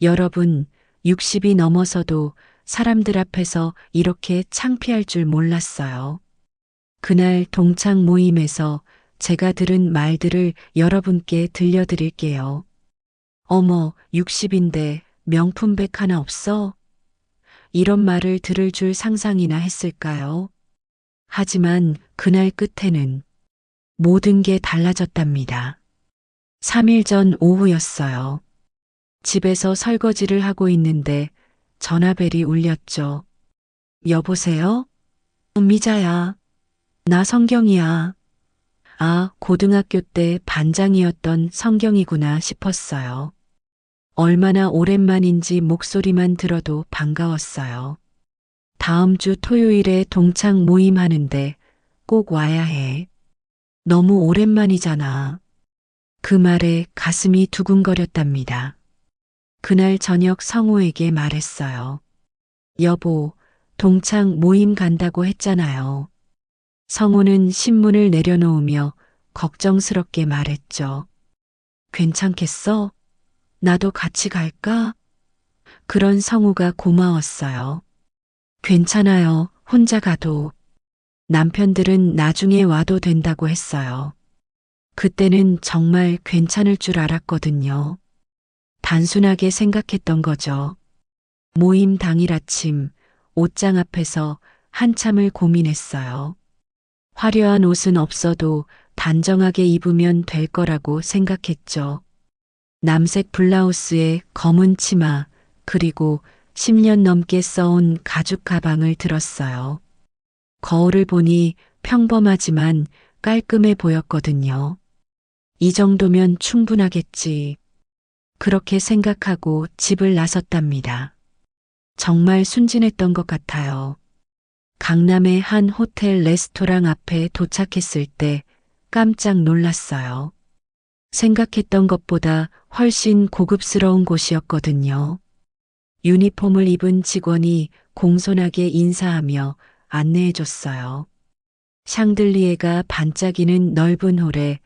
여러분, 60이 넘어서도 사람들 앞에서 이렇게 창피할 줄 몰랐어요. 그날 동창 모임에서 제가 들은 말들을 여러분께 들려드릴게요. 어머, 60인데 명품백 하나 없어? 이런 말을 들을 줄 상상이나 했을까요? 하지만 그날 끝에는 모든 게 달라졌답니다. 3일 전 오후였어요. 집에서 설거지를 하고 있는데 전화벨이 울렸죠. 여보세요? 미자야. 나 성경이야. 아, 고등학교 때 반장이었던 성경이구나 싶었어요. 얼마나 오랜만인지 목소리만 들어도 반가웠어요. 다음 주 토요일에 동창 모임 하는데 꼭 와야 해. 너무 오랜만이잖아. 그 말에 가슴이 두근거렸답니다. 그날 저녁 성우에게 말했어요. 여보, 동창 모임 간다고 했잖아요. 성우는 신문을 내려놓으며 걱정스럽게 말했죠. 괜찮겠어? 나도 같이 갈까? 그런 성우가 고마웠어요. 괜찮아요. 혼자 가도. 남편들은 나중에 와도 된다고 했어요. 그때는 정말 괜찮을 줄 알았거든요. 단순하게 생각했던 거죠. 모임 당일 아침 옷장 앞에서 한참을 고민했어요. 화려한 옷은 없어도 단정하게 입으면 될 거라고 생각했죠. 남색 블라우스에 검은 치마, 그리고 10년 넘게 써온 가죽 가방을 들었어요. 거울을 보니 평범하지만 깔끔해 보였거든요. 이 정도면 충분하겠지. 그렇게 생각하고 집을 나섰답니다. 정말 순진했던 것 같아요. 강남의 한 호텔 레스토랑 앞에 도착했을 때 깜짝 놀랐어요. 생각했던 것보다 훨씬 고급스러운 곳이었거든요. 유니폼을 입은 직원이 공손하게 인사하며 안내해줬어요. 샹들리에가 반짝이는 넓은 홀에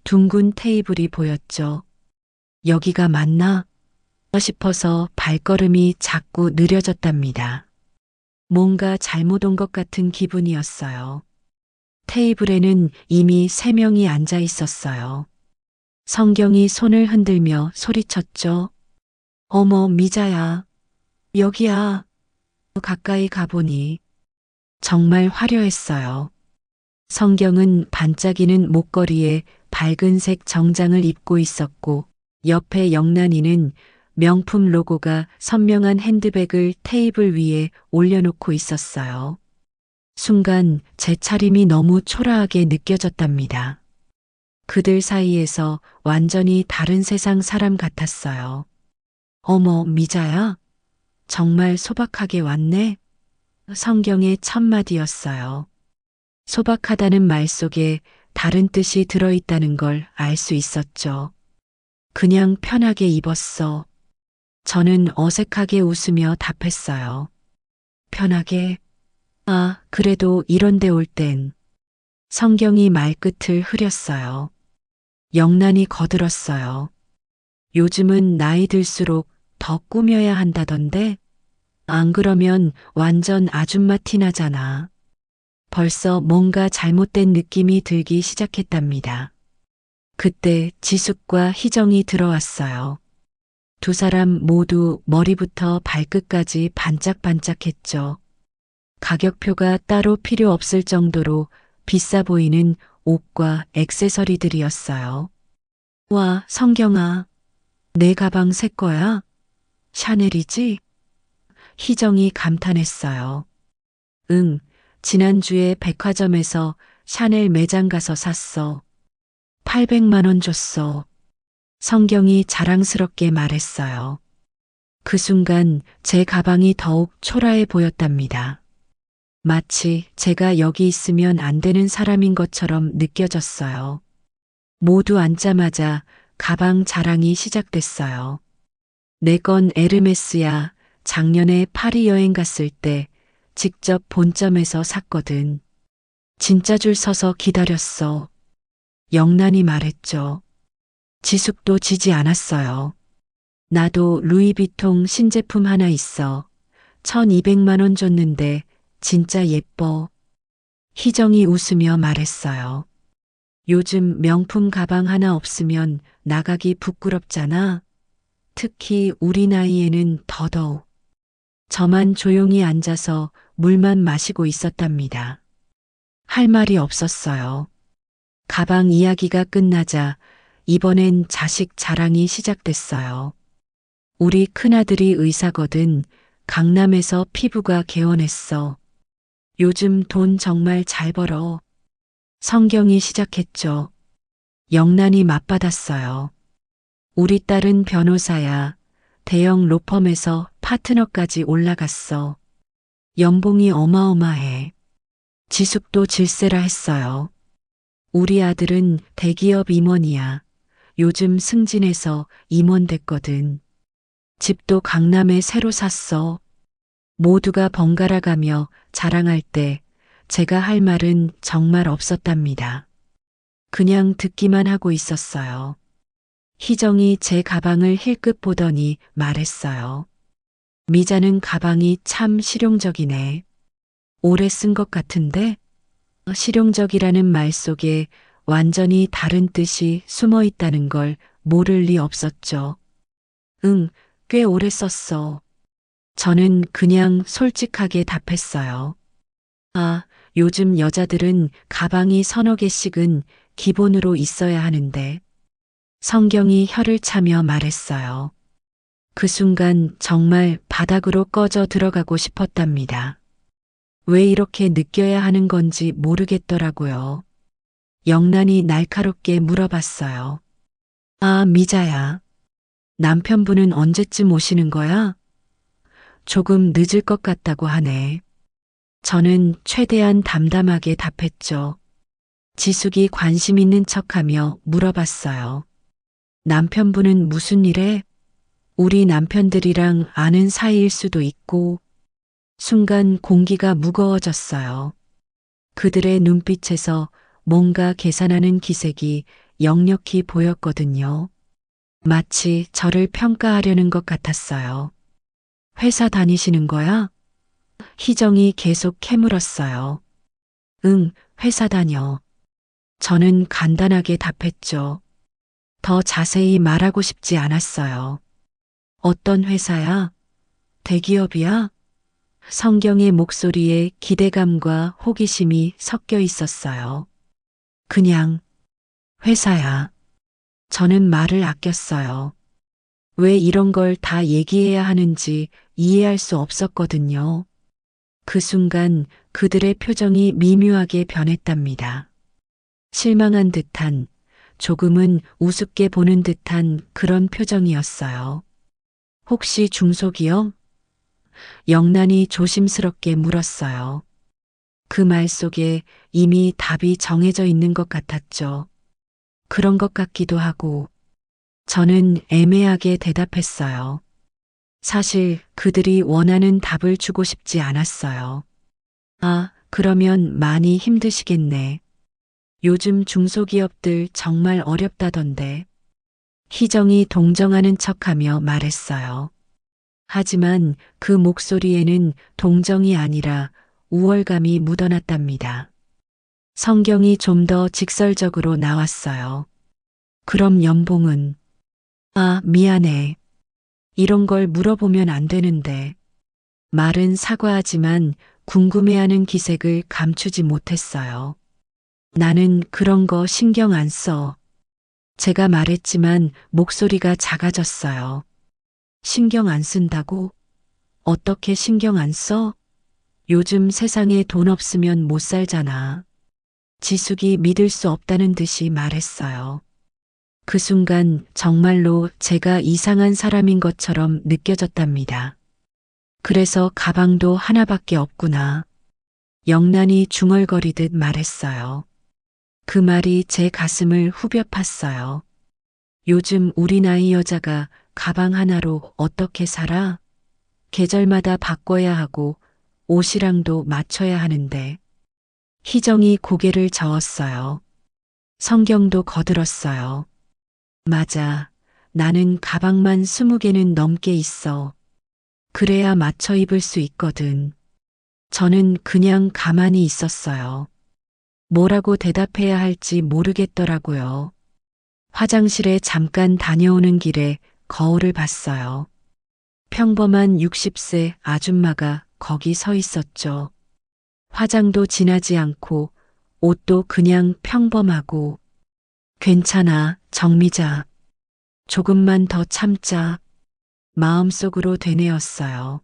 둥근 테이블이 보였죠. 여기가 맞나? 싶어서 발걸음이 자꾸 느려졌답니다. 뭔가 잘못 온 것 같은 기분이었어요. 테이블에는 이미 3명이 앉아 있었어요. 성경이 손을 흔들며 소리쳤죠. 어머, 미자야. 여기야. 가까이 가보니 정말 화려했어요. 성경은 반짝이는 목걸이에 밝은색 정장을 입고 있었고 옆에 영란이는 명품 로고가 선명한 핸드백을 테이블 위에 올려놓고 있었어요. 순간 제 차림이 너무 초라하게 느껴졌답니다. 그들 사이에서 완전히 다른 세상 사람 같았어요. 어머, 미자야? 정말 소박하게 왔네? 성경의 첫마디였어요. 소박하다는 말 속에 다른 뜻이 들어있다는 걸 알 수 있었죠. 그냥 편하게 입었어. 저는 어색하게 웃으며 답했어요. 편하게? 아, 그래도 이런데 올 땐. 성경이 말끝을 흐렸어요. 영란이 거들었어요. 요즘은 나이 들수록 더 꾸며야 한다던데? 안 그러면 완전 아줌마 티 나잖아. 벌써 뭔가 잘못된 느낌이 들기 시작했답니다. 그때 지숙과 희정이 들어왔어요. 두 사람 모두 머리부터 발끝까지 반짝반짝했죠. 가격표가 따로 필요 없을 정도로 비싸 보이는 옷과 액세서리들이었어요. 와, 성경아. 내 가방 새 거야? 샤넬이지? 희정이 감탄했어요. 응, 지난주에 백화점에서 샤넬 매장 가서 샀어. 800만 원 줬어. 성경이 자랑스럽게 말했어요. 그 순간 제 가방이 더욱 초라해 보였답니다. 마치 제가 여기 있으면 안 되는 사람인 것처럼 느껴졌어요. 모두 앉자마자 가방 자랑이 시작됐어요. 내 건 에르메스야. 작년에 파리 여행 갔을 때 직접 본점에서 샀거든. 진짜 줄 서서 기다렸어. 영란이 말했죠. 지숙도 지지 않았어요. 나도 루이비통 신제품 하나 있어. 1200만 원 줬는데 진짜 예뻐. 희정이 웃으며 말했어요. 요즘 명품 가방 하나 없으면 나가기 부끄럽잖아. 특히 우리 나이에는 더더욱. 저만 조용히 앉아서 물만 마시고 있었답니다. 할 말이 없었어요. 가방 이야기가 끝나자 이번엔 자식 자랑이 시작됐어요. 우리 큰아들이 의사거든. 강남에서 피부가 개원했어. 요즘 돈 정말 잘 벌어. 성경이 시작했죠. 영란이 맞받았어요. 우리 딸은 변호사야. 대형 로펌에서 파트너까지 올라갔어. 연봉이 어마어마해. 지숙도 질세라 했어요. 우리 아들은 대기업 임원이야. 요즘 승진해서 임원 됐거든. 집도 강남에 새로 샀어. 모두가 번갈아 가며 자랑할 때 제가 할 말은 정말 없었답니다. 그냥 듣기만 하고 있었어요. 희정이 제 가방을 힐끗 보더니 말했어요. 미자는 가방이 참 실용적이네. 오래 쓴 것 같은데? 실용적이라는 말 속에 완전히 다른 뜻이 숨어 있다는 걸 모를 리 없었죠. 응, 꽤 오래 썼어. 저는 그냥 솔직하게 답했어요. 아, 요즘 여자들은 가방이 서너 개씩은 기본으로 있어야 하는데. 성경이 혀를 차며 말했어요. 그 순간 정말 바닥으로 꺼져 들어가고 싶었답니다. 왜 이렇게 느껴야 하는 건지 모르겠더라고요. 영란이 날카롭게 물어봤어요. 아, 미자야. 남편분은 언제쯤 오시는 거야? 조금 늦을 것 같다고 하네. 저는 최대한 담담하게 답했죠. 지숙이 관심 있는 척하며 물어봤어요. 남편분은 무슨 일에? 우리 남편들이랑 아는 사이일 수도 있고. 순간 공기가 무거워졌어요. 그들의 눈빛에서 뭔가 계산하는 기색이 역력히 보였거든요. 마치 저를 평가하려는 것 같았어요. 회사 다니시는 거야? 희정이 계속 캐물었어요. 응, 회사 다녀. 저는 간단하게 답했죠. 더 자세히 말하고 싶지 않았어요. 어떤 회사야? 대기업이야? 성경의 목소리에 기대감과 호기심이 섞여 있었어요. 그냥 회사야. 저는 말을 아꼈어요. 왜 이런 걸 다 얘기해야 하는지 이해할 수 없었거든요. 그 순간 그들의 표정이 미묘하게 변했답니다. 실망한 듯한, 조금은 우습게 보는 듯한 그런 표정이었어요. 혹시 중소기업? 영란이 조심스럽게 물었어요. 그 말 속에 이미 답이 정해져 있는 것 같았죠. 그런 것 같기도 하고, 저는 애매하게 대답했어요. 사실 그들이 원하는 답을 주고 싶지 않았어요. 아, 그러면 많이 힘드시겠네. 요즘 중소기업들 정말 어렵다던데. 희정이 동정하는 척하며 말했어요. 하지만 그 목소리에는 동정이 아니라 우월감이 묻어났답니다. 성경이 좀 더 직설적으로 나왔어요. 그럼 연봉은? 아, 미안해. 이런 걸 물어보면 안 되는데. 말은 사과하지만 궁금해하는 기색을 감추지 못했어요. 나는 그런 거 신경 안 써. 제가 말했지만 목소리가 작아졌어요. 신경 안 쓴다고? 어떻게 신경 안 써? 요즘 세상에 돈 없으면 못 살잖아. 지숙이 믿을 수 없다는 듯이 말했어요. 그 순간 정말로 제가 이상한 사람인 것처럼 느껴졌답니다. 그래서 가방도 하나밖에 없구나. 영란이 중얼거리듯 말했어요. 그 말이 제 가슴을 후벼 팠어요. 요즘 우리 나이 여자가 가방 하나로 어떻게 살아? 계절마다 바꿔야 하고 옷이랑도 맞춰야 하는데. 희정이 고개를 저었어요. 성경도 거들었어요. 맞아. 나는 가방만 20개는 넘게 있어. 그래야 맞춰 입을 수 있거든. 저는 그냥 가만히 있었어요. 뭐라고 대답해야 할지 모르겠더라고요. 화장실에 잠깐 다녀오는 길에 거울을 봤어요. 평범한 60세 아줌마가 거기 서 있었죠. 화장도 진하지 않고 옷도 그냥 평범하고 괜찮아, 정미자. 조금만 더 참자. 마음속으로 되뇌었어요.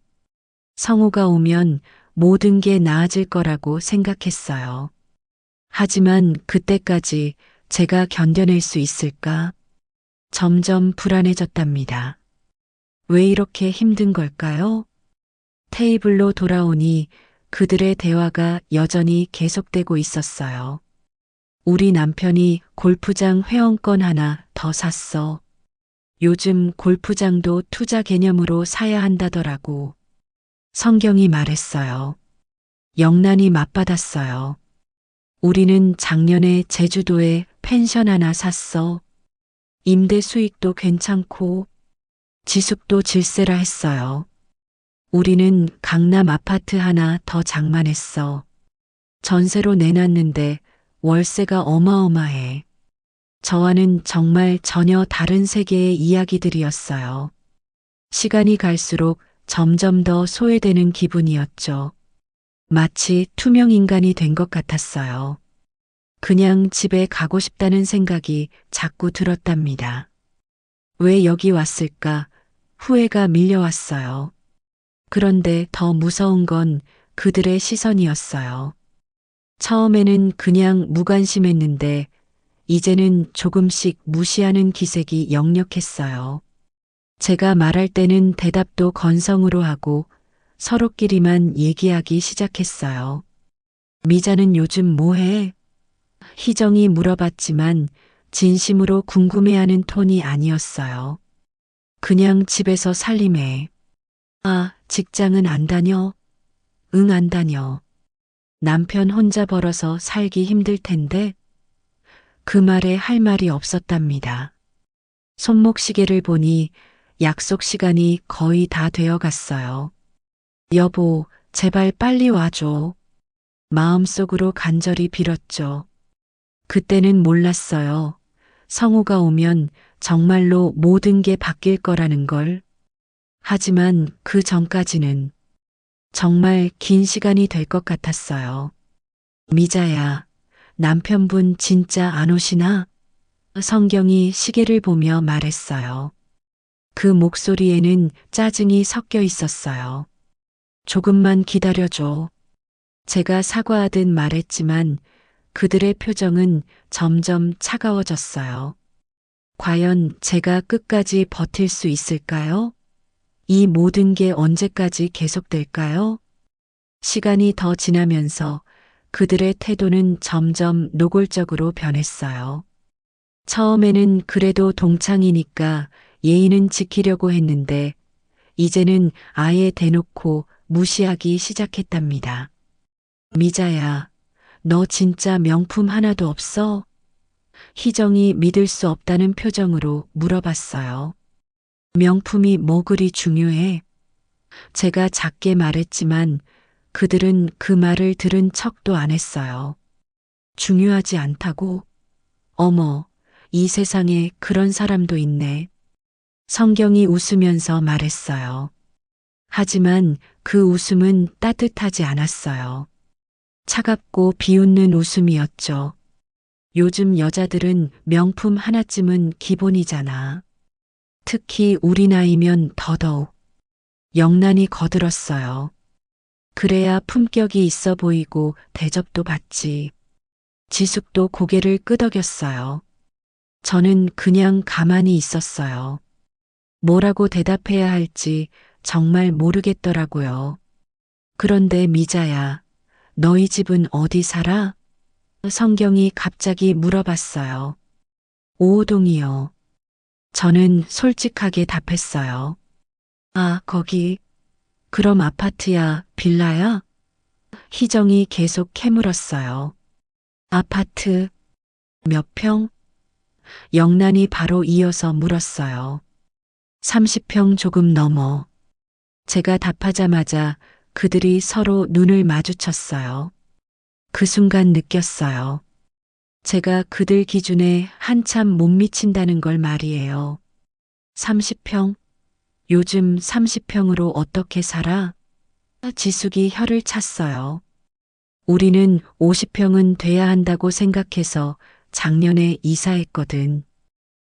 성우가 오면 모든 게 나아질 거라고 생각했어요. 하지만 그때까지 제가 견뎌낼 수 있을까? 점점 불안해졌답니다. 왜 이렇게 힘든 걸까요? 테이블로 돌아오니 그들의 대화가 여전히 계속되고 있었어요. 우리 남편이 골프장 회원권 하나 더 샀어. 요즘 골프장도 투자 개념으로 사야 한다더라고. 성경이 말했어요. 영란이 맞받았어요. 우리는 작년에 제주도에 펜션 하나 샀어. 임대 수익도 괜찮고 지숙도 질세라 했어요. 우리는 강남 아파트 하나 더 장만했어. 전세로 내놨는데 월세가 어마어마해. 저와는 정말 전혀 다른 세계의 이야기들이었어요. 시간이 갈수록 점점 더 소외되는 기분이었죠. 마치 투명 인간이 된 것 같았어요. 그냥 집에 가고 싶다는 생각이 자꾸 들었답니다. 왜 여기 왔을까? 후회가 밀려왔어요. 그런데 더 무서운 건 그들의 시선이었어요. 처음에는 그냥 무관심했는데 이제는 조금씩 무시하는 기색이 역력했어요. 제가 말할 때는 대답도 건성으로 하고 서로끼리만 얘기하기 시작했어요. 미자는 요즘 뭐해? 희정이 물어봤지만 진심으로 궁금해하는 톤이 아니었어요. 그냥 집에서 살림해. 아, 직장은 안 다녀? 응, 안 다녀. 남편 혼자 벌어서 살기 힘들 텐데 그 말에 할 말이 없었답니다. 손목시계를 보니 약속 시간이 거의 다 되어 갔어요. 여보, 제발 빨리 와줘. 마음속으로 간절히 빌었죠. 그때는 몰랐어요. 성우가 오면 정말로 모든 게 바뀔 거라는 걸. 하지만 그 전까지는 정말 긴 시간이 될 것 같았어요. 미자야, 남편분 진짜 안 오시나? 성경이 시계를 보며 말했어요. 그 목소리에는 짜증이 섞여 있었어요. 조금만 기다려줘. 제가 사과하듯 말했지만 그들의 표정은 점점 차가워졌어요. 과연 제가 끝까지 버틸 수 있을까요? 이 모든 게 언제까지 계속될까요? 시간이 더 지나면서 그들의 태도는 점점 노골적으로 변했어요. 처음에는 그래도 동창이니까 예의는 지키려고 했는데 이제는 아예 대놓고 무시하기 시작했답니다. 미자야, 너 진짜 명품 하나도 없어? 희정이 믿을 수 없다는 표정으로 물어봤어요. 명품이 뭐 그리 중요해? 제가 작게 말했지만 그들은 그 말을 들은 척도 안 했어요. 중요하지 않다고? 어머, 이 세상에 그런 사람도 있네. 성경이 웃으면서 말했어요. 하지만 그 웃음은 따뜻하지 않았어요. 차갑고 비웃는 웃음이었죠. 요즘 여자들은 명품 하나쯤은 기본이잖아. 특히 우리 나이면 더더욱. 영란이 거들었어요. 그래야 품격이 있어 보이고 대접도 받지. 지숙도 고개를 끄덕였어요. 저는 그냥 가만히 있었어요. 뭐라고 대답해야 할지 정말 모르겠더라고요. 그런데 미자야, 너희 집은 어디 살아? 성경이 갑자기 물어봤어요. 오호동이요. 저는 솔직하게 답했어요. 아, 거기. 그럼 아파트야, 빌라야? 희정이 계속 캐물었어요. 아파트. 몇 평? 영란이 바로 이어서 물었어요. 30평 조금 넘어. 제가 답하자마자 그들이 서로 눈을 마주쳤어요. 그 순간 느꼈어요. 제가 그들 기준에 한참 못 미친다는 걸 말이에요. 30평? 요즘 30평으로 어떻게 살아? 지숙이 혀를 찼어요. 우리는 50평은 돼야 한다고 생각해서 작년에 이사했거든.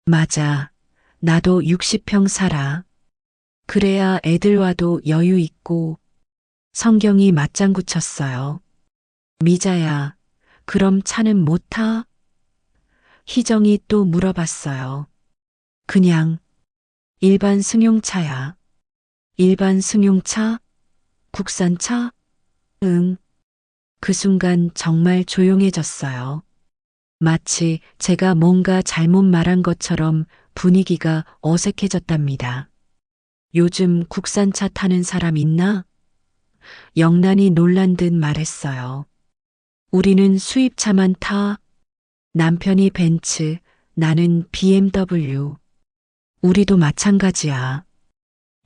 맞아. 나도 60평 살아. 그래야 애들와도 여유 있고. 성경이 맞장구 쳤어요. 미자야, 그럼 차는 못 타? 희정이 또 물어봤어요. 그냥 일반 승용차야. 일반 승용차? 국산차? 응. 그 순간 정말 조용해졌어요. 마치 제가 뭔가 잘못 말한 것처럼 분위기가 어색해졌답니다. 요즘 국산차 타는 사람 있나? 영란이 놀란 듯 말했어요. 우리는 수입차만 타. 남편이 벤츠, 나는 BMW. 우리도 마찬가지야.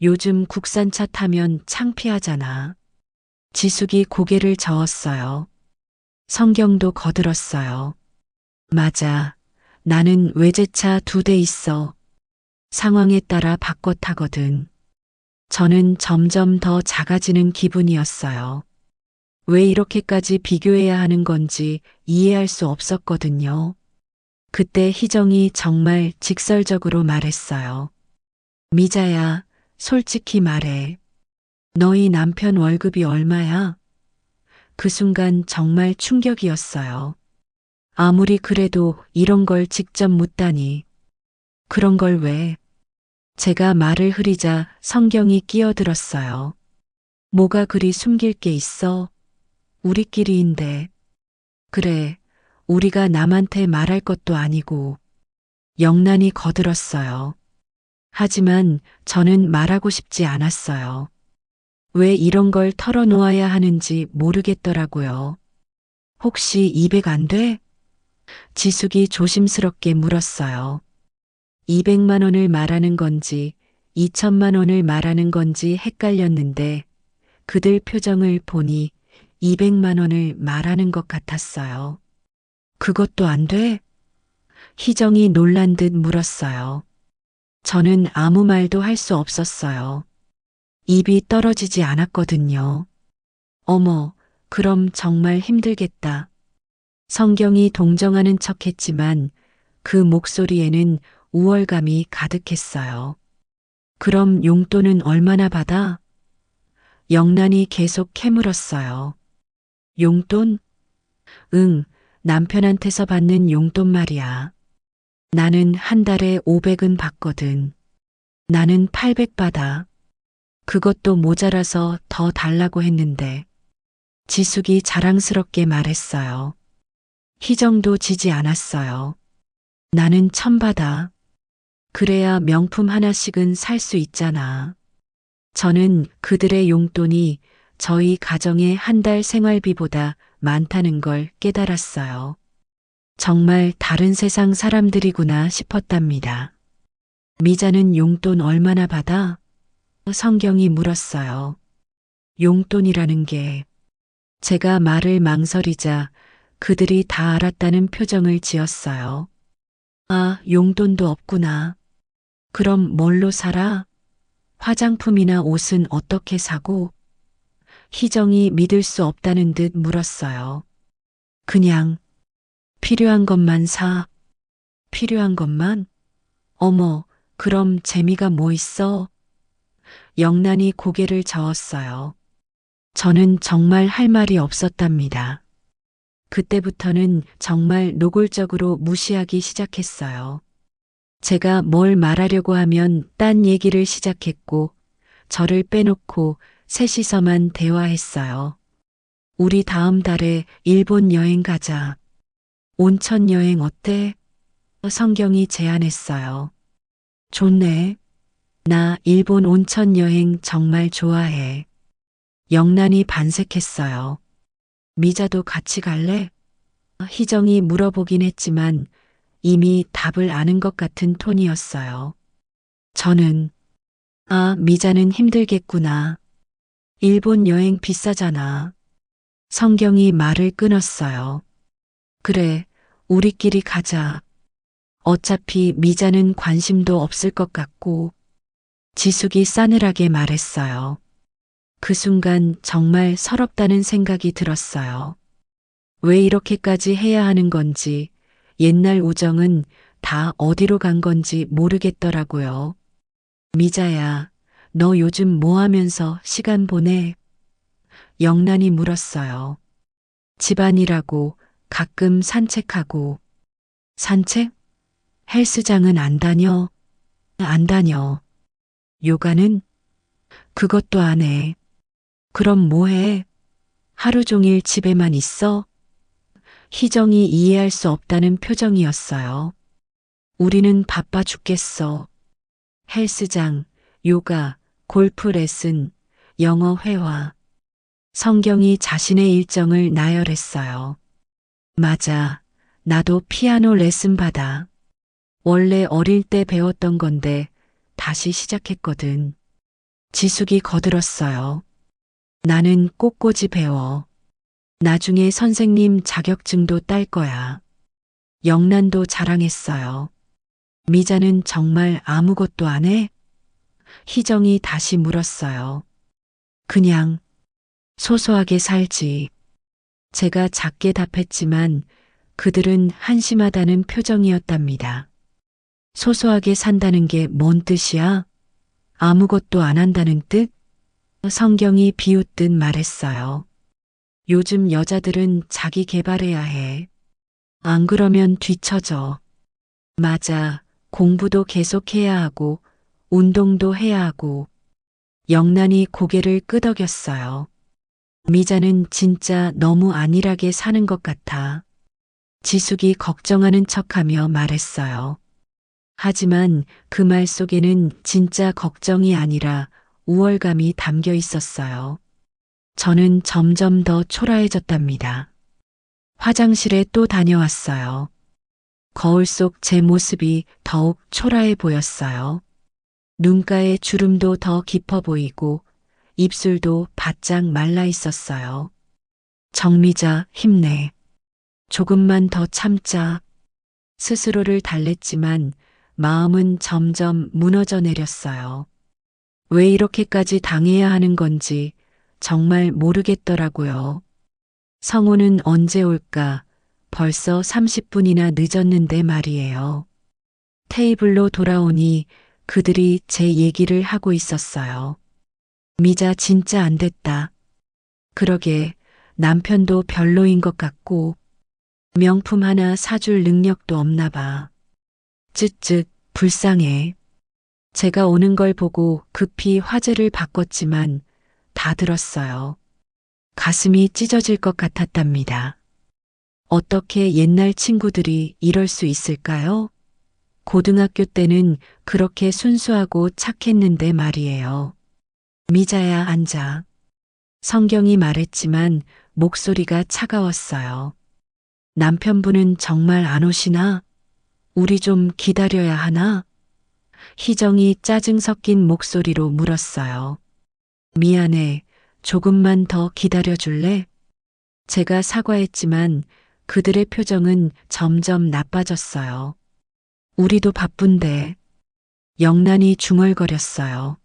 요즘 국산차 타면 창피하잖아. 지숙이 고개를 저었어요. 성경도 거들었어요. 맞아. 나는 외제차 2대 있어. 상황에 따라 바꿔 타거든. 저는 점점 더 작아지는 기분이었어요. 왜 이렇게까지 비교해야 하는 건지 이해할 수 없었거든요. 그때 희정이 정말 직설적으로 말했어요. 미자야, 솔직히 말해. 너희 남편 월급이 얼마야? 그 순간 정말 충격이었어요. 아무리 그래도 이런 걸 직접 묻다니. 그런 걸 왜? 제가 말을 흐리자 성경이 끼어들었어요. 뭐가 그리 숨길 게 있어? 우리끼리인데. 그래, 우리가 남한테 말할 것도 아니고. 영란이 거들었어요. 하지만 저는 말하고 싶지 않았어요. 왜 이런 걸 털어놓아야 하는지 모르겠더라고요. 혹시 200 안 돼? 지숙이 조심스럽게 물었어요. 200만 원을 말하는 건지 2천만 원을 말하는 건지 헷갈렸는데 그들 표정을 보니 200만 원을 말하는 것 같았어요. 그것도 안 돼? 희정이 놀란 듯 물었어요. 저는 아무 말도 할 수 없었어요. 입이 떨어지지 않았거든요. 어머, 그럼 정말 힘들겠다. 성경이 동정하는 척 했지만 그 목소리에는 우월감이 가득했어요. 그럼 용돈은 얼마나 받아? 영란이 계속 캐물었어요. 용돈? 응, 남편한테서 받는 용돈 말이야. 나는 한 달에 500은 받거든. 나는 800 받아. 그것도 모자라서 더 달라고 했는데. 지숙이 자랑스럽게 말했어요. 희정도 지지 않았어요. 나는 1000 받아. 그래야 명품 하나씩은 살 수 있잖아. 저는 그들의 용돈이 저희 가정의 한 달 생활비보다 많다는 걸 깨달았어요. 정말 다른 세상 사람들이구나 싶었답니다. 미자는 용돈 얼마나 받아? 성경이 물었어요. 용돈이라는 게 제가 말을 망설이자 그들이 다 알았다는 표정을 지었어요. 아, 용돈도 없구나. 그럼 뭘로 살아? 화장품이나 옷은 어떻게 사고? 희정이 믿을 수 없다는 듯 물었어요. 그냥 필요한 것만 사. 필요한 것만? 어머, 그럼 재미가 뭐 있어? 영란이 고개를 저었어요. 저는 정말 할 말이 없었답니다. 그때부터는 정말 노골적으로 무시하기 시작했어요. 제가 뭘 말하려고 하면 딴 얘기를 시작했고, 저를 빼놓고 셋이서만 대화했어요. 우리 다음 달에 일본 여행 가자. 온천 여행 어때? 성경이 제안했어요. 좋네. 나 일본 온천 여행 정말 좋아해. 영란이 반색했어요. 미자도 같이 갈래? 희정이 물어보긴 했지만 이미 답을 아는 것 같은 톤이었어요. 저는, 미자는 힘들겠구나. 일본 여행 비싸잖아. 성경이 말을 끊었어요. 그래, 우리끼리 가자. 어차피 미자는 관심도 없을 것 같고, 지숙이 싸늘하게 말했어요. 그 순간 정말 서럽다는 생각이 들었어요. 왜 이렇게까지 해야 하는 건지, 옛날 우정은 다 어디로 간 건지 모르겠더라고요. 미자야, 너 요즘 뭐 하면서 시간 보내? 영란이 물었어요. 집안일하고 가끔 산책하고. 산책? 헬스장은 안 다녀? 안 다녀. 요가는? 그것도 안 해. 그럼 뭐 해? 하루 종일 집에만 있어? 희정이 이해할 수 없다는 표정이었어요. 우리는 바빠 죽겠어. 헬스장, 요가, 골프 레슨, 영어 회화. 성경이 자신의 일정을 나열했어요. 맞아. 나도 피아노 레슨 받아. 원래 어릴 때 배웠던 건데 다시 시작했거든. 지숙이 거들었어요. 나는 꽃꽂이 배워. 나중에 선생님 자격증도 딸 거야. 영란도 자랑했어요. 미자는 정말 아무것도 안 해? 희정이 다시 물었어요. 그냥 소소하게 살지. 제가 작게 답했지만 그들은 한심하다는 표정이었답니다. 소소하게 산다는 게 뭔 뜻이야? 아무것도 안 한다는 뜻? 성경이 비웃듯 말했어요. 요즘 여자들은 자기 개발해야 해. 안 그러면 뒤처져. 맞아. 공부도 계속해야 하고, 운동도 해야 하고. 영란이 고개를 끄덕였어요. 미자는 진짜 너무 안일하게 사는 것 같아. 지숙이 걱정하는 척하며 말했어요. 하지만 그 말 속에는 진짜 걱정이 아니라 우월감이 담겨 있었어요. 저는 점점 더 초라해졌답니다. 화장실에 또 다녀왔어요. 거울 속 제 모습이 더욱 초라해 보였어요. 눈가의 주름도 더 깊어 보이고 입술도 바짝 말라 있었어요. 정미자, 힘내. 조금만 더 참자. 스스로를 달랬지만 마음은 점점 무너져 내렸어요. 왜 이렇게까지 당해야 하는 건지 정말 모르겠더라고요. 성우는 언제 올까? 벌써 30분이나 늦었는데 말이에요. 테이블로 돌아오니 그들이 제 얘기를 하고 있었어요. 미자 진짜 안 됐다. 그러게 남편도 별로인 것 같고 명품 하나 사줄 능력도 없나 봐. 쯧쯧 불쌍해. 제가 오는 걸 보고 급히 화제를 바꿨지만 다 들었어요. 가슴이 찢어질 것 같았답니다. 어떻게 옛날 친구들이 이럴 수 있을까요? 고등학교 때는 그렇게 순수하고 착했는데 말이에요. 미자야 앉아. 성경이 말했지만 목소리가 차가웠어요. 남편분은 정말 안 오시나? 우리 좀 기다려야 하나? 희정이 짜증 섞인 목소리로 물었어요. 미안해. 조금만 더 기다려 줄래? 제가 사과했지만 그들의 표정은 점점 나빠졌어요. 우리도 바쁜데. 영란이 중얼거렸어요.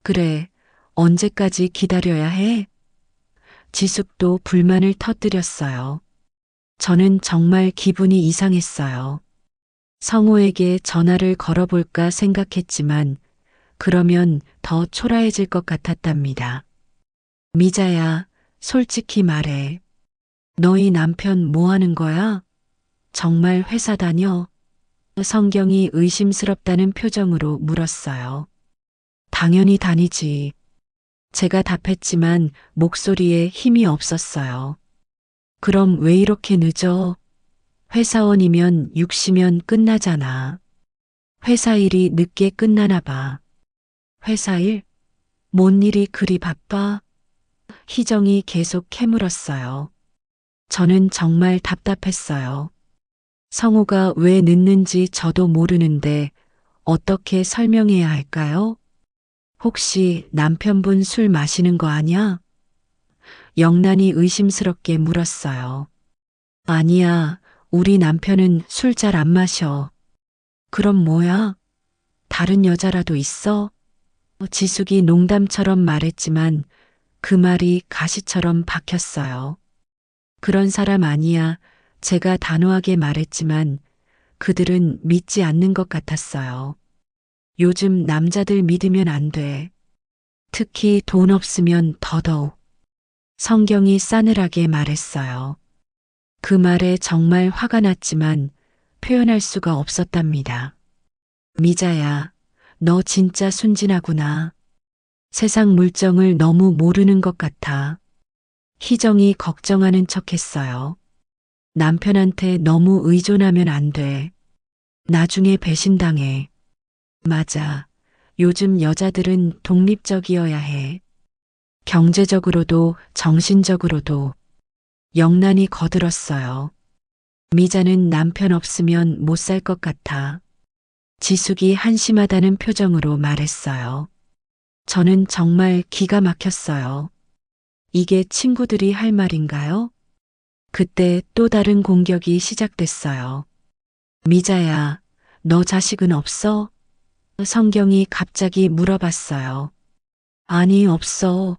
그래, 언제까지 기다려야 해? 지숙도 불만을 터뜨렸어요. 저는 정말 기분이 이상했어요. 성호에게 전화를 걸어볼까 생각했지만 그러면 더 초라해질 것 같았답니다. 미자야, 솔직히 말해. 너희 남편 뭐 하는 거야? 정말 회사 다녀? 성경이 의심스럽다는 표정으로 물었어요. 당연히 다니지. 제가 답했지만 목소리에 힘이 없었어요. 그럼 왜 이렇게 늦어? 회사원이면 6시면 끝나잖아. 회사 일이 늦게 끝나나 봐. 회사 일? 뭔 일이 그리 바빠? 희정이 계속 캐물었어요. 저는 정말 답답했어요. 성우가 왜 늦는지 저도 모르는데 어떻게 설명해야 할까요? 혹시 남편분 술 마시는 거 아냐? 영란이 의심스럽게 물었어요. 아니야, 우리 남편은 술 잘 안 마셔. 그럼 뭐야? 다른 여자라도 있어? 지숙이 농담처럼 말했지만 그 말이 가시처럼 박혔어요. 그런 사람 아니야. 제가 단호하게 말했지만 그들은 믿지 않는 것 같았어요. 요즘 남자들 믿으면 안 돼. 특히 돈 없으면 더더욱. 성경이 싸늘하게 말했어요. 그 말에 정말 화가 났지만 표현할 수가 없었답니다. 미자야, 너 진짜 순진하구나. 세상 물정을 너무 모르는 것 같아. 희정이 걱정하는 척 했어요. 남편한테 너무 의존하면 안 돼. 나중에 배신당해. 맞아. 요즘 여자들은 독립적이어야 해. 경제적으로도 정신적으로도. 영란이 거들었어요. 미자는 남편 없으면 못 살 것 같아. 지숙이 한심하다는 표정으로 말했어요. 저는 정말 기가 막혔어요. 이게 친구들이 할 말인가요? 그때 또 다른 공격이 시작됐어요. 미자야, 너 자식은 없어? 성경이 갑자기 물어봤어요. 아니, 없어.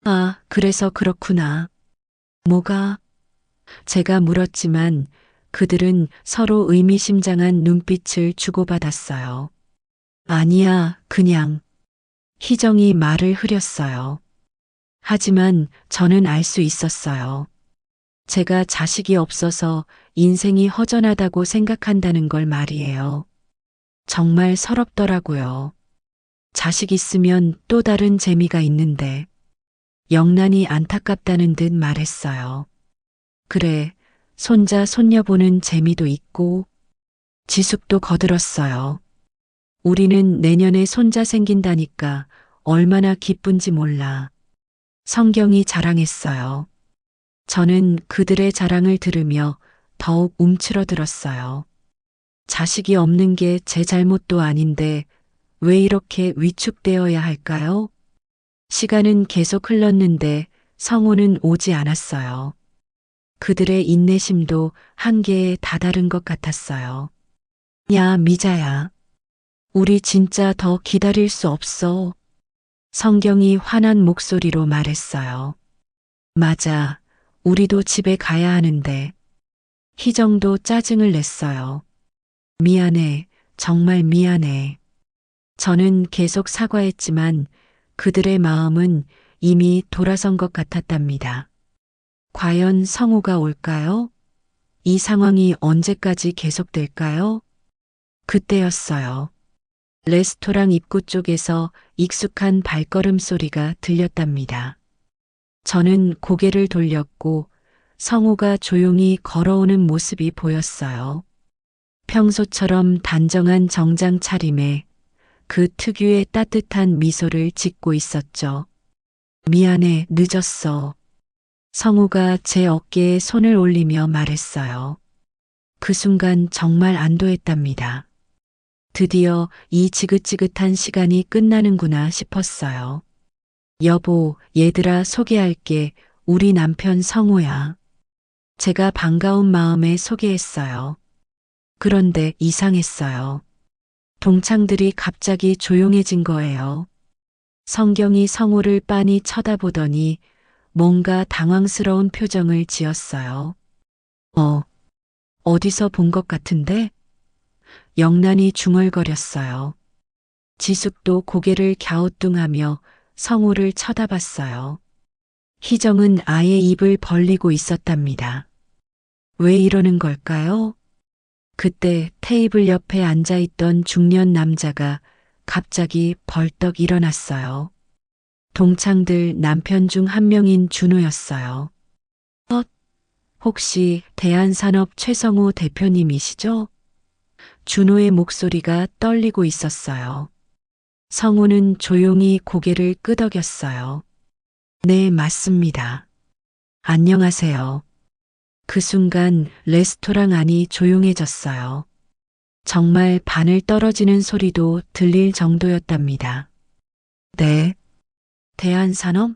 아, 그래서 그렇구나. 뭐가? 제가 물었지만 그들은 서로 의미심장한 눈빛을 주고받았어요. 아니야, 그냥. 희정이 말을 흐렸어요. 하지만 저는 알 수 있었어요. 제가 자식이 없어서 인생이 허전하다고 생각한다는 걸 말이에요. 정말 서럽더라고요. 자식 있으면 또 다른 재미가 있는데 영란이 안타깝다는 듯 말했어요. 그래, 손자 손녀 보는 재미도 있고 지숙도 거들었어요. 우리는 내년에 손자 생긴다니까 얼마나 기쁜지 몰라. 성경이 자랑했어요. 저는 그들의 자랑을 들으며 더욱 움츠러들었어요. 자식이 없는 게 제 잘못도 아닌데 왜 이렇게 위축되어야 할까요? 시간은 계속 흘렀는데 성호는 오지 않았어요. 그들의 인내심도 한계에 다다른 것 같았어요. 야, 미자야. 우리 진짜 더 기다릴 수 없어. 성경이 화난 목소리로 말했어요. 맞아. 우리도 집에 가야 하는데. 희정도 짜증을 냈어요. 미안해. 정말 미안해. 저는 계속 사과했지만 그들의 마음은 이미 돌아선 것 같았답니다. 과연 성우가 올까요? 이 상황이 언제까지 계속될까요? 그때였어요. 레스토랑 입구 쪽에서 익숙한 발걸음 소리가 들렸답니다. 저는 고개를 돌렸고 성우가 조용히 걸어오는 모습이 보였어요. 평소처럼 단정한 정장 차림에 그 특유의 따뜻한 미소를 짓고 있었죠. 미안해, 늦었어. 성우가 제 어깨에 손을 올리며 말했어요. 그 순간 정말 안도했답니다. 드디어 이 지긋지긋한 시간이 끝나는구나 싶었어요. 여보, 얘들아 소개할게. 우리 남편 성우야. 제가 반가운 마음에 소개했어요. 그런데 이상했어요. 동창들이 갑자기 조용해진 거예요. 성경이 성우를 빤히 쳐다보더니 뭔가 당황스러운 표정을 지었어요. 어디서 본 것 같은데? 영란이 중얼거렸어요. 지숙도 고개를 갸우뚱하며 성우를 쳐다봤어요. 희정은 아예 입을 벌리고 있었답니다. 왜 이러는 걸까요? 그때 테이블 옆에 앉아있던 중년 남자가 갑자기 벌떡 일어났어요. 동창들 남편 중 한 명인 준호였어요. 혹시 대한산업 최성우 대표님이시죠? 준호의 목소리가 떨리고 있었어요. 성우는 조용히 고개를 끄덕였어요. 네, 맞습니다. 안녕하세요. 그 순간 레스토랑 안이 조용해졌어요. 정말 바늘 떨어지는 소리도 들릴 정도였답니다. 네. 대한산업?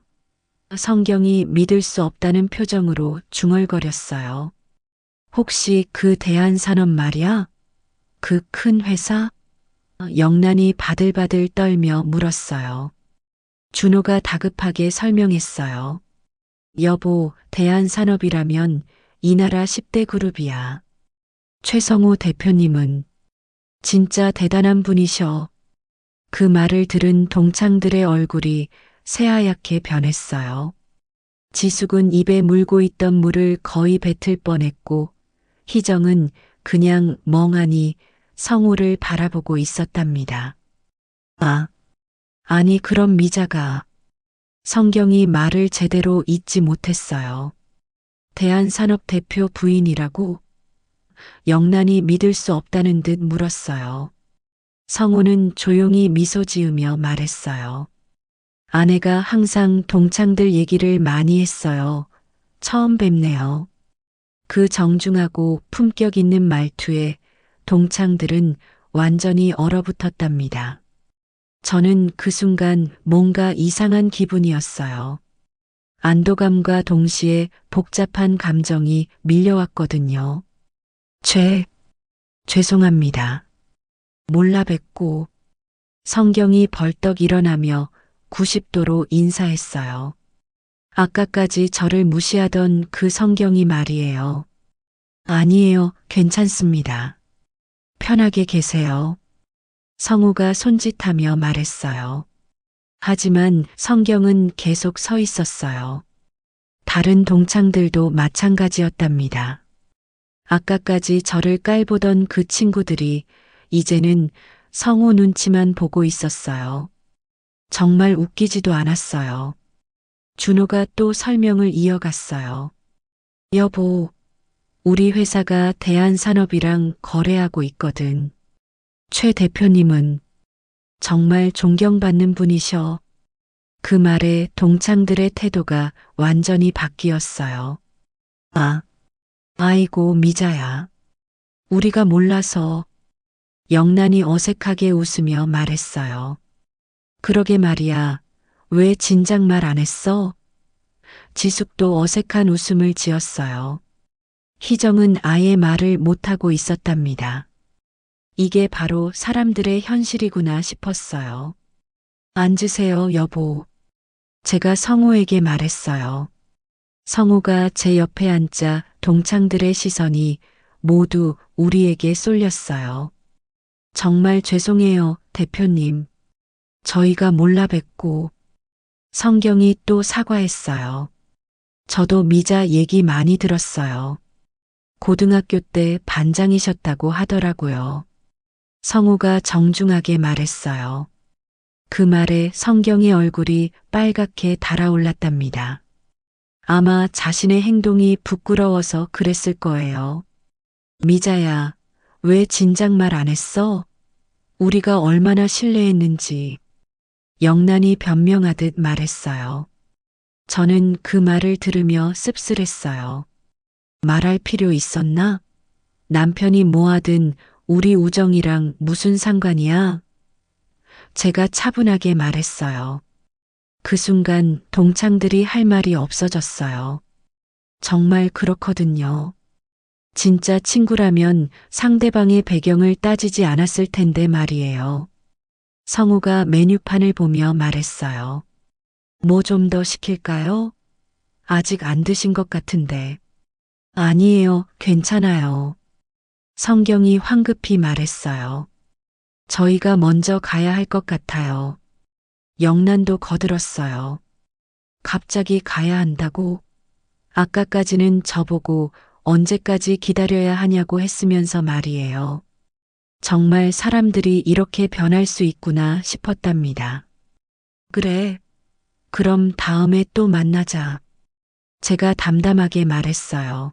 성경이 믿을 수 없다는 표정으로 중얼거렸어요. 혹시 그 대한산업 말이야? 그 큰 회사? 영란이 바들바들 떨며 물었어요. 준호가 다급하게 설명했어요. 여보, 대한산업이라면 이 나라 10대 그룹이야. 최성호 대표님은 진짜 대단한 분이셔. 그 말을 들은 동창들의 얼굴이 새하얗게 변했어요. 지숙은 입에 물고 있던 물을 거의 뱉을 뻔했고, 희정은 그냥 멍하니 성우를 바라보고 있었답니다. 아니 그럼 미자가. 성경이 말을 제대로 잇지 못했어요. 대한산업 대표 부인이라고? 영란이 믿을 수 없다는 듯 물었어요. 성우는 조용히 미소 지으며 말했어요. 아내가 항상 동창들 얘기를 많이 했어요. 처음 뵙네요. 그 정중하고 품격 있는 말투에 동창들은 완전히 얼어붙었답니다. 저는 그 순간 뭔가 이상한 기분이었어요. 안도감과 동시에 복잡한 감정이 밀려왔거든요. 죄송합니다. 몰라 뵙고. 성경이 벌떡 일어나며 90도로 인사했어요. 아까까지 저를 무시하던 그 성경이 말이에요. 아니에요, 괜찮습니다. 편하게 계세요. 성우가 손짓하며 말했어요. 하지만 성경은 계속 서 있었어요. 다른 동창들도 마찬가지였답니다. 아까까지 저를 깔보던 그 친구들이 이제는 성우 눈치만 보고 있었어요. 정말 웃기지도 않았어요. 준호가 또 설명을 이어갔어요. 여보, 우리 회사가 대한산업이랑 거래하고 있거든. 최 대표님은 정말 존경받는 분이셔. 그 말에 동창들의 태도가 완전히 바뀌었어요. 아이고 미자야. 우리가 몰라서. 영란이 어색하게 웃으며 말했어요. 그러게 말이야. 왜 진작 말 안 했어? 지숙도 어색한 웃음을 지었어요. 희정은 아예 말을 못하고 있었답니다. 이게 바로 사람들의 현실이구나 싶었어요. 앉으세요, 여보. 제가 성우에게 말했어요. 성우가 제 옆에 앉자 동창들의 시선이 모두 우리에게 쏠렸어요. 정말 죄송해요, 대표님. 저희가 몰라 뵙고. 성경이 또 사과했어요. 저도 미자 얘기 많이 들었어요. 고등학교 때 반장이셨다고 하더라고요. 성우가 정중하게 말했어요. 그 말에 성경의 얼굴이 빨갛게 달아올랐답니다. 아마 자신의 행동이 부끄러워서 그랬을 거예요. 미자야, 왜 진작 말 안 했어? 우리가 얼마나 신뢰했는지. 영란이 변명하듯 말했어요. 저는 그 말을 들으며 씁쓸했어요. 말할 필요 있었나? 남편이 뭐하든 우리 우정이랑 무슨 상관이야? 제가 차분하게 말했어요. 그 순간 동창들이 할 말이 없어졌어요. 정말 그렇거든요. 진짜 친구라면 상대방의 배경을 따지지 않았을 텐데 말이에요. 성우가 메뉴판을 보며 말했어요. 뭐 좀 더 시킬까요? 아직 안 드신 것 같은데. 아니에요, 괜찮아요. 성경이 황급히 말했어요. 저희가 먼저 가야 할 것 같아요. 영란도 거들었어요. 갑자기 가야 한다고? 아까까지는 저보고 언제까지 기다려야 하냐고 했으면서 말이에요. 정말 사람들이 이렇게 변할 수 있구나 싶었답니다. 그래. 그럼 다음에 또 만나자. 제가 담담하게 말했어요.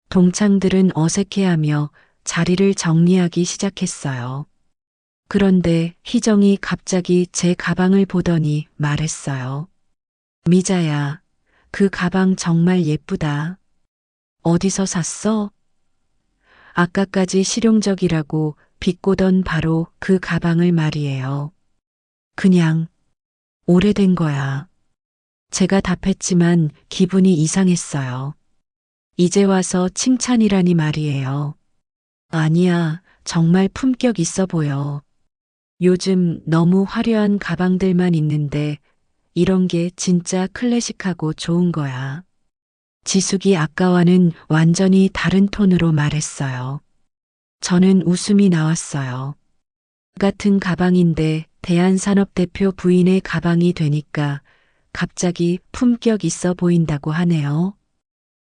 동창들은 어색해하며 자리를 정리하기 시작했어요. 그런데 희정이 갑자기 제 가방을 보더니 말했어요. 미자야, 그 가방 정말 예쁘다. 어디서 샀어? 아까까지 실용적이라고 비꼬던 바로 그 가방을 말이에요. 그냥 오래된 거야. 제가 답했지만 기분이 이상했어요. 이제 와서 칭찬이라니 말이에요. 아니야, 정말 품격 있어 보여. 요즘 너무 화려한 가방들만 있는데 이런 게 진짜 클래식하고 좋은 거야. 지숙이 아까와는 완전히 다른 톤으로 말했어요. 저는 웃음이 나왔어요. 같은 가방인데 대한산업대표 부인의 가방이 되니까 갑자기 품격 있어 보인다고 하네요.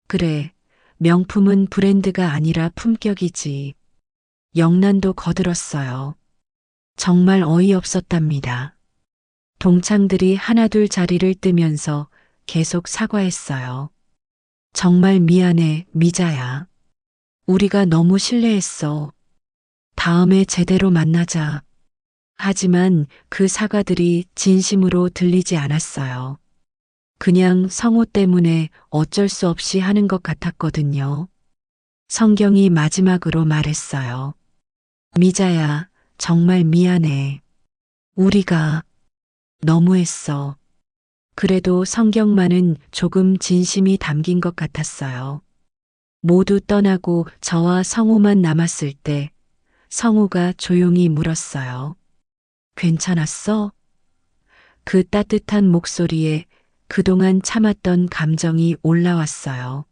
그래, 명품은 브랜드가 아니라 품격이지. 영란도 거들었어요. 정말 어이없었답니다. 동창들이 하나둘 자리를 뜨면서 계속 사과했어요. 정말 미안해, 미자야. 우리가 너무 실례했어. 다음에 제대로 만나자. 하지만 그 사과들이 진심으로 들리지 않았어요. 그냥 성우 때문에 어쩔 수 없이 하는 것 같았거든요. 성경이 마지막으로 말했어요. 미자야, 정말 미안해. 우리가 너무했어. 그래도 성경만은 조금 진심이 담긴 것 같았어요. 모두 떠나고 저와 성우만 남았을 때 성우가 조용히 물었어요. 괜찮았어? 그 따뜻한 목소리에 그동안 참았던 감정이 올라왔어요.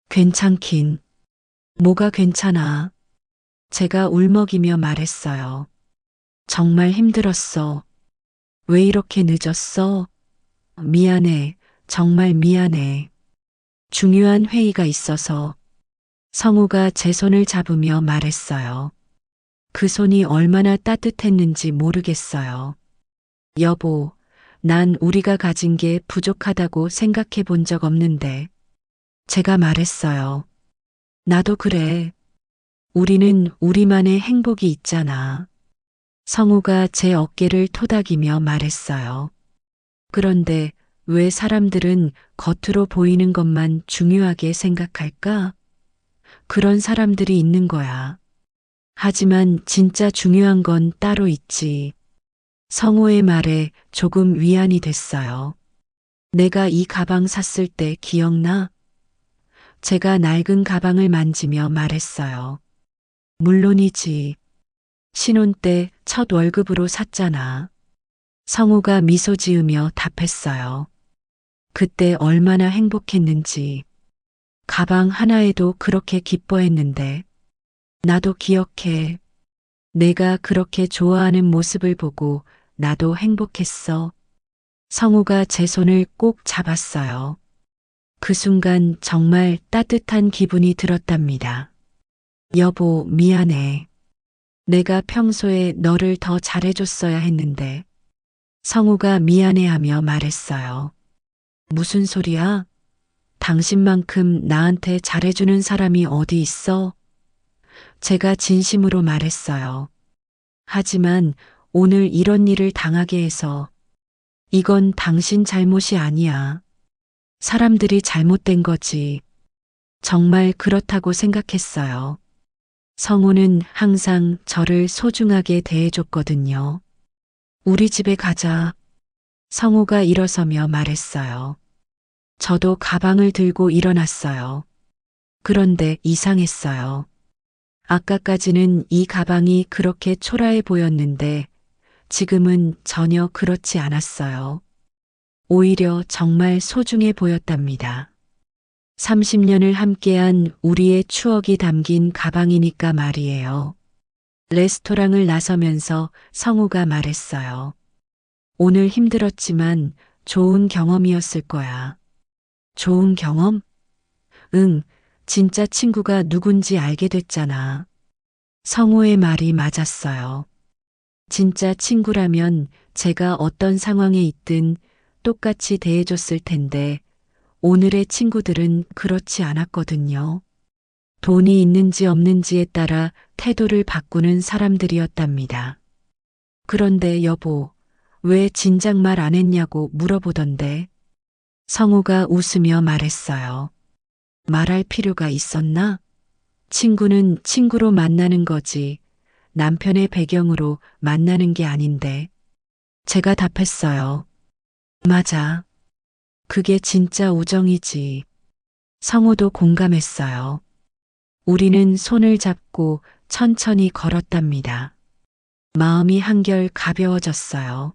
괜찮긴. 뭐가 괜찮아? 제가 울먹이며 말했어요. 정말 힘들었어. 왜 이렇게 늦었어? 미안해. 정말 미안해. 중요한 회의가 있어서 성우가 제 손을 잡으며 말했어요. 그 손이 얼마나 따뜻했는지 모르겠어요. 여보, 난 우리가 가진 게 부족하다고 생각해 본 적 없는데. 제가 말했어요. 나도 그래. 우리는 우리만의 행복이 있잖아. 성우가 제 어깨를 토닥이며 말했어요. 그런데 왜 사람들은 겉으로 보이는 것만 중요하게 생각할까? 그런 사람들이 있는 거야. 하지만 진짜 중요한 건 따로 있지. 성우의 말에 조금 위안이 됐어요. 내가 이 가방 샀을 때 기억나? 제가 낡은 가방을 만지며 말했어요. 물론이지. 신혼 때 첫 월급으로 샀잖아. 성우가 미소 지으며 답했어요. 그때 얼마나 행복했는지. 가방 하나에도 그렇게 기뻐했는데. 나도 기억해. 내가 그렇게 좋아하는 모습을 보고 나도 행복했어. 성우가 제 손을 꼭 잡았어요. 그 순간 정말 따뜻한 기분이 들었답니다. 여보, 미안해. 내가 평소에 너를 더 잘해줬어야 했는데. 성우가 미안해하며 말했어요. 무슨 소리야? 당신만큼 나한테 잘해주는 사람이 어디 있어? 제가 진심으로 말했어요. 하지만 오늘 이런 일을 당하게 해서 이건 당신 잘못이 아니야. 사람들이 잘못된 거지. 정말 그렇다고 생각했어요. 성우는 항상 저를 소중하게 대해줬거든요. 우리 집에 가자. 성우가 일어서며 말했어요. 저도 가방을 들고 일어났어요. 그런데 이상했어요. 아까까지는 이 가방이 그렇게 초라해 보였는데 지금은 전혀 그렇지 않았어요. 오히려 정말 소중해 보였답니다. 30년을 함께한 우리의 추억이 담긴 가방이니까 말이에요. 레스토랑을 나서면서 성우가 말했어요. 오늘 힘들었지만 좋은 경험이었을 거야. 좋은 경험? 응, 진짜 친구가 누군지 알게 됐잖아. 성우의 말이 맞았어요. 진짜 친구라면 제가 어떤 상황에 있든 똑같이 대해줬을 텐데 오늘의 친구들은 그렇지 않았거든요. 돈이 있는지 없는지에 따라 태도를 바꾸는 사람들이었답니다. 그런데 여보, 왜 진작 말 안 했냐고 물어보던데. 성우가 웃으며 말했어요. 말할 필요가 있었나? 친구는 친구로 만나는 거지. 남편의 배경으로 만나는 게 아닌데. 제가 답했어요. 맞아. 그게 진짜 우정이지. 성우도 공감했어요. 우리는 손을 잡고 천천히 걸었답니다. 마음이 한결 가벼워졌어요.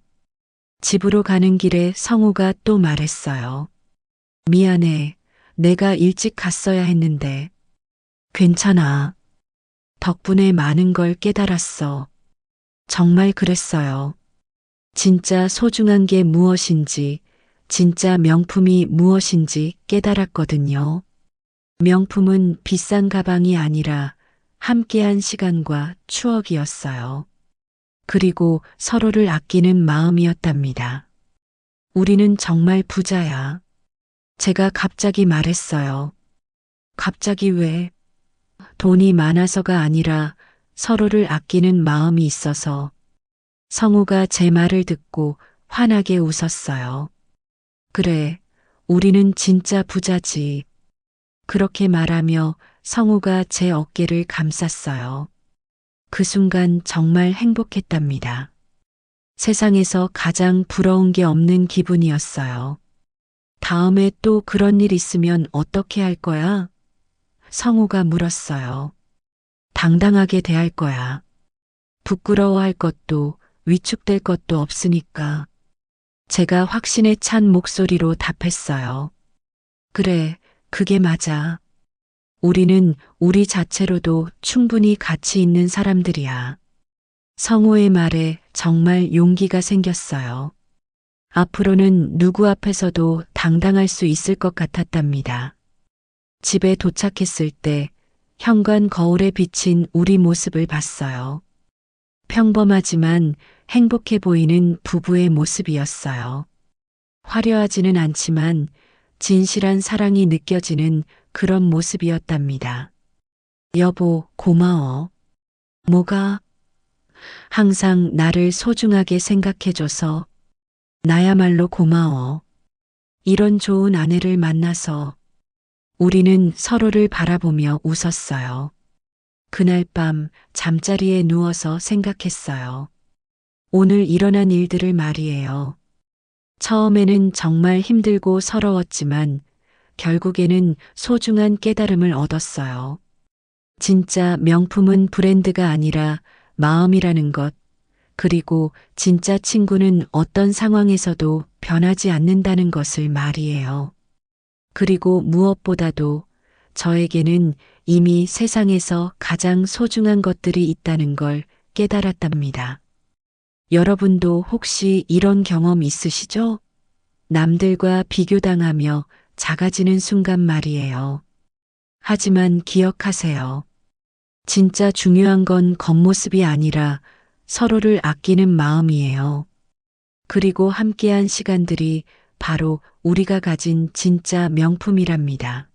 집으로 가는 길에 성우가 또 말했어요. 미안해. 내가 일찍 갔어야 했는데. 괜찮아. 덕분에 많은 걸 깨달았어. 정말 그랬어요. 진짜 소중한 게 무엇인지, 진짜 명품이 무엇인지 깨달았거든요. 명품은 비싼 가방이 아니라 함께한 시간과 추억이었어요. 그리고 서로를 아끼는 마음이었답니다. 우리는 정말 부자야. 제가 갑자기 말했어요. 갑자기 왜? 돈이 많아서가 아니라 서로를 아끼는 마음이 있어서. 성우가 제 말을 듣고 환하게 웃었어요. 그래, 우리는 진짜 부자지. 그렇게 말하며 성우가 제 어깨를 감쌌어요. 그 순간 정말 행복했답니다. 세상에서 가장 부러운 게 없는 기분이었어요. 다음에 또 그런 일 있으면 어떻게 할 거야? 성우가 물었어요. 당당하게 대할 거야. 부끄러워할 것도 위축될 것도 없으니까. 제가 확신에 찬 목소리로 답했어요. 그래, 그게 맞아. 우리는 우리 자체로도 충분히 가치 있는 사람들이야. 성우의 말에 정말 용기가 생겼어요. 앞으로는 누구 앞에서도 당당할 수 있을 것 같았답니다. 집에 도착했을 때 현관 거울에 비친 우리 모습을 봤어요. 평범하지만 행복해 보이는 부부의 모습이었어요. 화려하지는 않지만 진실한 사랑이 느껴지는 그런 모습이었답니다. 여보, 고마워. 뭐가? 항상 나를 소중하게 생각해줘서 나야말로 고마워. 이런 좋은 아내를 만나서 우리는 서로를 바라보며 웃었어요. 그날 밤 잠자리에 누워서 생각했어요. 오늘 일어난 일들을 말이에요. 처음에는 정말 힘들고 서러웠지만 결국에는 소중한 깨달음을 얻었어요. 진짜 명품은 브랜드가 아니라 마음이라는 것, 그리고 진짜 친구는 어떤 상황에서도 변하지 않는다는 것을 말이에요. 그리고 무엇보다도 저에게는 이미 세상에서 가장 소중한 것들이 있다는 걸 깨달았답니다. 여러분도 혹시 이런 경험 있으시죠? 남들과 비교당하며 작아지는 순간 말이에요. 하지만 기억하세요. 진짜 중요한 건 겉모습이 아니라 서로를 아끼는 마음이에요. 그리고 함께한 시간들이 바로 우리가 가진 진짜 명품이랍니다.